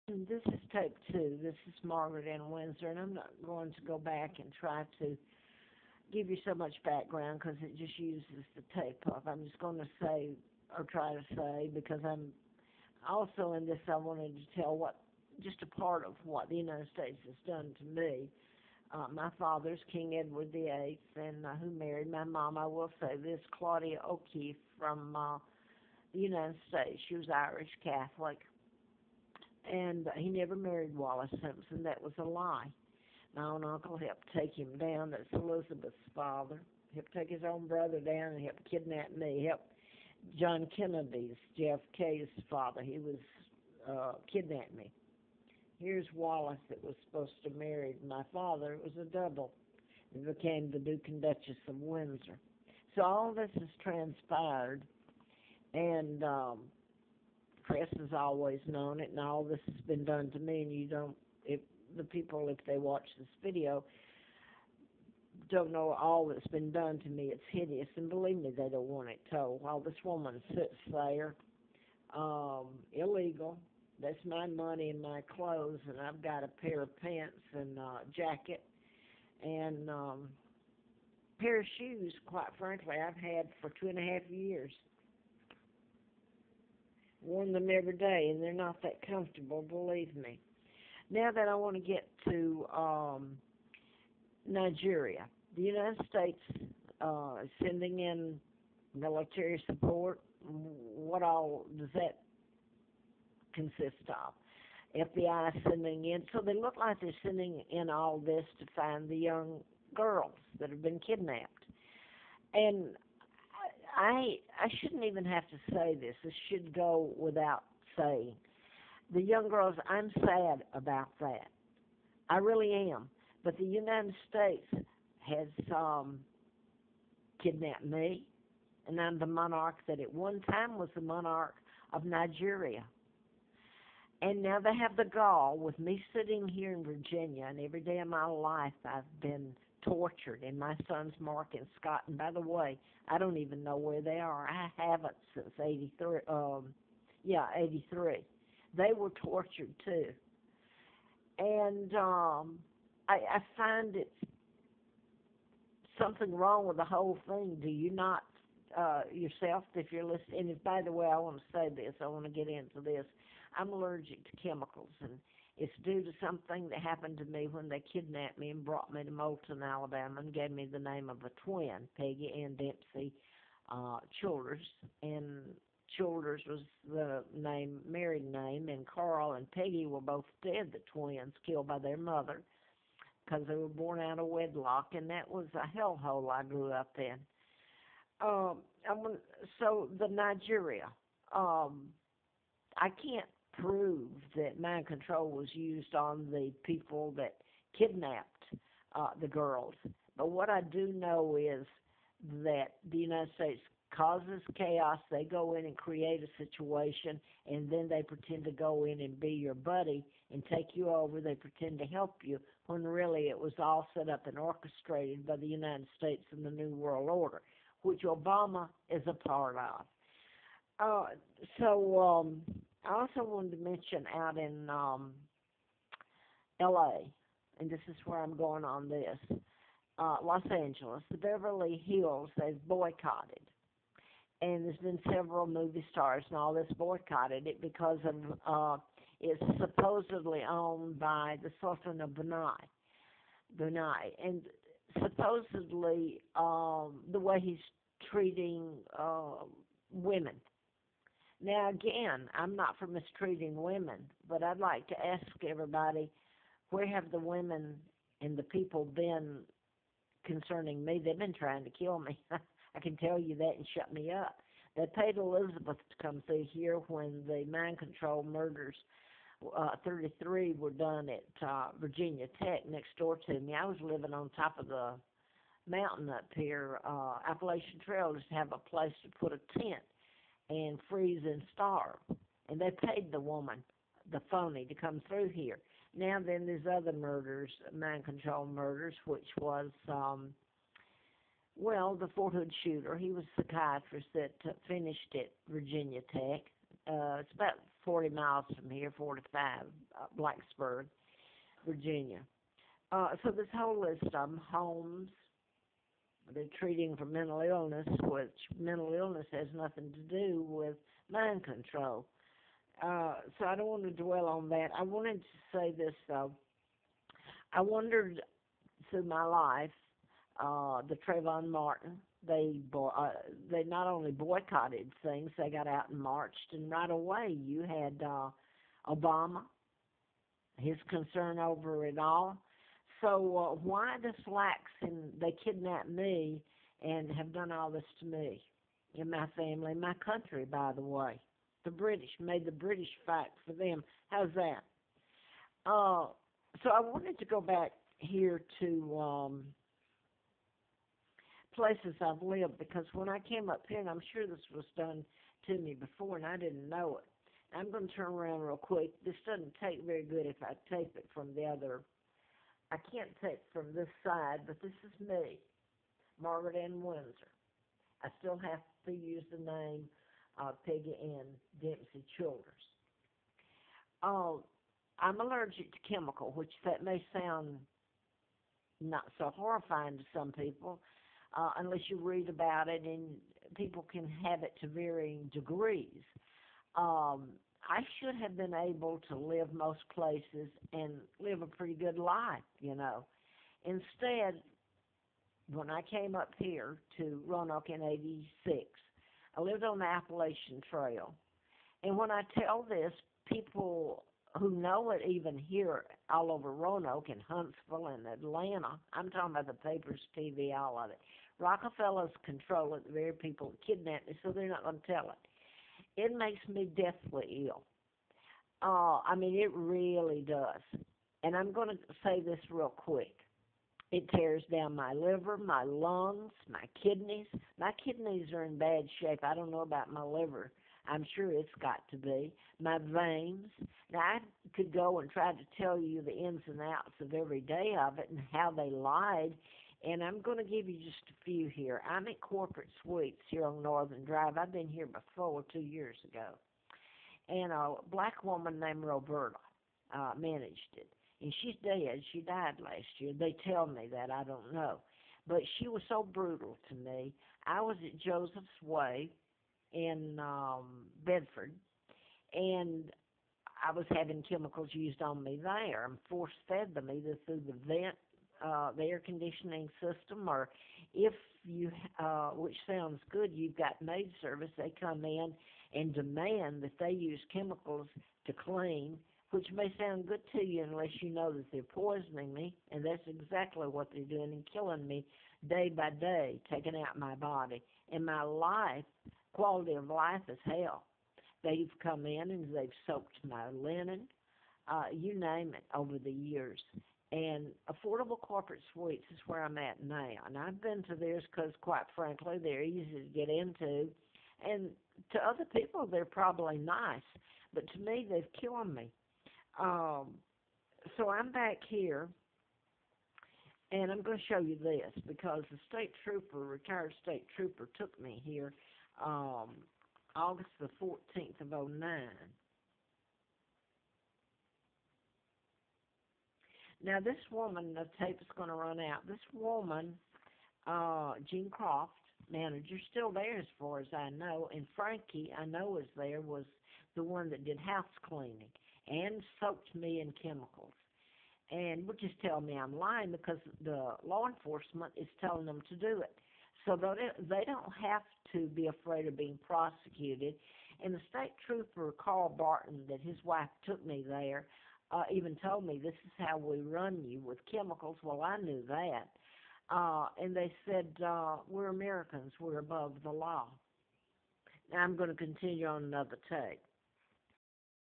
This is tape two. This is Margaret Ann Windsor, and I'm not going to go back and try to give you so much background because it just uses the tape up. I'm just going to say, or try to say, because I'm also in this, I wanted to tell just a part of what the United States has done to me. My father's King Edward VIII, and who married my mom, I will say this, Claudia O'Keefe from the United States. She was Irish Catholic, and he never married Wallace Simpson. That was a lie. My own uncle helped take him down. That's Elizabeth's father. Helped take his own brother down and helped kidnap me. Helped John Kennedy's, JFK's father. He was kidnapped me. Here's Wallace that was supposed to marry my father. It was a double. It became the Duke and Duchess of Windsor. So all this has transpired, and press has always known it, and all this has been done to me, and you don't, if the people, if they watch this video, don't know all that's been done to me. It's hideous, and believe me, they don't want it told. While this woman sits there, illegal. That's my money and my clothes, and I've got a pair of pants and jacket and pair of shoes, quite frankly, I've had for 2.5 years. Worn them every day, and they're not that comfortable, believe me. Now that I want to get to Nigeria, the United States is sending in military support. What all does that consist of? FBI sending in, so they look like they're sending in all this to find the young girls that have been kidnapped. And I shouldn't even have to say this. This should go without saying. The young girls, I'm sad about that. I really am. But the United States has kidnapped me, and I'm the monarch that at one time was the monarch of Nigeria. And now they have the gall with me sitting here in Virginia, and every day of my life I've been tortured, and my sons Mark and Scott, and by the way, I don't even know where they are. I haven't since 83. 83. They were tortured too. And I find it something wrong with the whole thing. Do you not yourself, if you're listening? And if, by the way, I want to say this, I want to get into this. I'm allergic to chemicals, and it's due to something that happened to me when they kidnapped me and brought me to Moulton, Alabama, and gave me the name of a twin, Peggy Ann Dempsey Childers. And Childers was the married name, and Carl and Peggy were both dead, the twins, killed by their mother, because they were born out of wedlock, and that was a hellhole I grew up in. So the Nigeria, I can't prove that mind control was used on the people that kidnapped the girls. But what I do know is that the United States causes chaos. They go in and create a situation, and then they pretend to go in and be your buddy and take you over. They pretend to help you, when really it was all set up and orchestrated by the United States and the New World Order, which Obama is a part of. I also wanted to mention out in L.A., and this is where I'm going on this, Los Angeles, the Beverly Hills, they've boycotted. And there's been several movie stars and all this boycotted it because of it's supposedly owned by the Sultan of Brunei. And supposedly the way he's treating women. Now, again, I'm not for mistreating women, but I'd like to ask everybody, where have the women and the people been concerning me? They've been trying to kill me. I can tell you that and shut me up. They paid Elizabeth to come through here when the mind control murders, 33, were done at Virginia Tech next door to me. I was living on top of the mountain up here, Appalachian Trail, just to have a place to put a tent and freeze and starve. And they paid the woman, the phony, to come through here. Now then, there's other murders, mind control murders, which was, the Fort Hood shooter. He was a psychiatrist that finished at Virginia Tech. It's about 40 miles from here, 45, Blacksburg, Virginia. So this whole list of them, homes, they're treating for mental illness, which mental illness has nothing to do with mind control. So I don't want to dwell on that. I wanted to say this, though. I wondered through my life, the Trayvon Martin, they not only boycotted things, they got out and marched, and right away you had Obama, his concern over it all. So why this lax and they kidnapped me and have done all this to me and my family, my country, by the way. The British made the British fight for them. How's that? So I wanted to go back here to places I've lived because when I came up here, and I'm sure this was done to me before and I didn't know it. I'm going to turn around real quick. This doesn't take very good if I tape it from the other. I can't tape from this side, but this is me, Margaret Ann Windsor. I still have to use the name Peggy Ann Dempsey Childers. I'm allergic to chemical, which that may sound not so horrifying to some people, unless you read about it, and people can have it to varying degrees. I should have been able to live most places and live a pretty good life, you know. Instead, when I came up here to Roanoke in '86, I lived on the Appalachian Trail. And when I tell this, people who know it even here all over Roanoke and Huntsville and Atlanta, I'm talking about the papers, TV, all of it. Rockefellers control it, the very people that kidnapped me, so they're not going to tell it. It makes me deathly ill. I mean, it really does. And I'm going to say this real quick. It tears down my liver, my lungs, my kidneys. My kidneys are in bad shape. I don't know about my liver. I'm sure it's got to be. My veins. Now, I could go and try to tell you the ins and outs of every day of it and how they lied, and I'm going to give you just a few here. I'm at Corporate Suites here on Northern Drive. I've been here before 2 years ago. And a black woman named Roberta managed it. And she's dead. She died last year. They tell me that. I don't know. But she was so brutal to me. I was at Joseph's Way in Bedford, and I was having chemicals used on me there. I'm force-fed them either through the vent, the air conditioning system, or if you, which sounds good, you've got maid service, they come in and demand that they use chemicals to clean, which may sound good to you unless you know that they're poisoning me, and that's exactly what they're doing and killing me day by day, taking out my body. And my life, quality of life is hell. They've come in and they've soaked my linen, you name it, over the years. And Affordable Corporate Suites is where I'm at now. And I've been to theirs because, quite frankly, they're easy to get into. And to other people, they're probably nice. But to me, they've killed me. So I'm back here, and I'm going to show you this because the state trooper, retired state trooper, took me here August the 14th of '09. Now, this woman, the tape is going to run out. This woman, Jean Croft, manager, still there as far as I know, and Frankie, I know is there, was the one that did house cleaning and soaked me in chemicals. And would just tell me I'm lying because the law enforcement is telling them to do it. So they don't have to be afraid of being prosecuted. And the state trooper, Carl Barton, that his wife took me there, even told me, this is how we run you with chemicals. Well, I knew that. And they said, we're Americans. We're above the law. Now I'm going to continue on another tape.